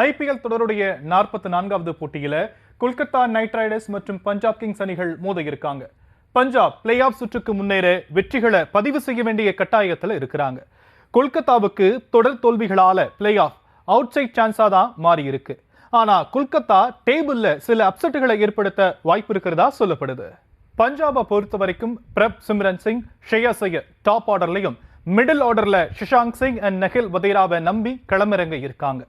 IPL தொடருடைய 44வது போட்டியில Kolkata night Riders மற்றும் Punjab Kings அணிகள் மோத இருக்காங்க. பஞ்சாப் பிளே ஆஃப் சுற்றுக்கு முன்னேற வெற்றிகளை பதிவு செய்ய வேண்டிய கட்டாயத்தில் இருக்கிறாங்க. கொல்கத்தாவுக்கு தொடர் தோல்விகளால பிளே ஆஃப் அவுட் சைட் சான்ஸா தான் மாறி இருக்கு. ஆனா கொல்கத்தா டேபிள்ல சில அப்செட்டுகளை ஏற்படுத்த வாய்ப்பு இருக்கிறதா சொல்லப்படுது. பஞ்சாபை பொறுத்த வரைக்கும் பிரப் சிம்ரன் சிங், ஷ்ரேயஸ் ஐயர் டாப் ஆர்டர்லையும், மிடில் ஆர்டர்ல ஷஷாங்க் சிங் அண்ட் நஹில் வதேராவை நம்பி களமிறங்க இருக்காங்க.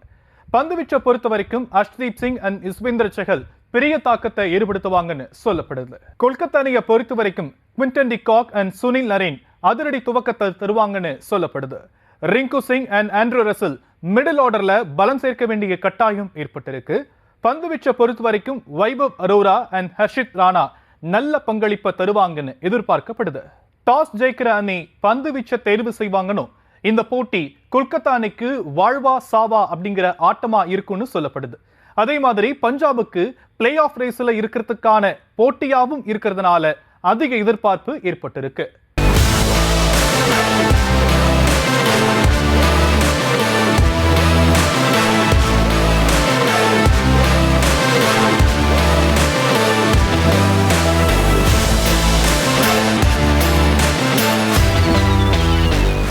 பந்துவீச்சை பொறுத்த வரைக்கும் அர்ஷ்தீப் சிங் அண்ட் யுஸ்வேந்திர சஹல் பெரிய தாக்கத்தை ஏற்படுத்துவாங்கன்னு சொல்லப்படுது. கொல்கத்தா அணியை பொறுத்த வரைக்கும் Quinton de Kock and Sunil Narine அதிரடி துவக்கத்தை தருவாங்கன்னு சொல்லப்படுது. Rinku Singh and Andre Russell middle ஆர்டர்ல பலம் சேர்க்க வேண்டிய கட்டாயம் ஏற்பட்டிருக்கு. பந்துவீச்சை பொறுத்த வரைக்கும் வைபவ் அரோரா அண்ட் ஹர்ஷித் ராணா நல்ல பங்களிப்பை தருவாங்கன்னு எதிர்பார்க்கப்படுது. டாஸ் ஜெயிக்கிற அணி பந்து வீச்சை தேர்வு செய்வாங்கன்னு இந்த போட்டி கொல்கத்தா அணிக்கு வாழ்வா சாவா அப்படிங்கிற ஆட்டமா இருக்கும்னு சொல்லப்படுது. அதே மாதிரி பஞ்சாபுக்கு பிளே ஆஃப் ரேஸ்ல இருக்கிறதுக்கான போட்டியாவும் இருக்கிறதுனால அதிக எதிர்பார்ப்பு ஏற்பட்டிருக்கு.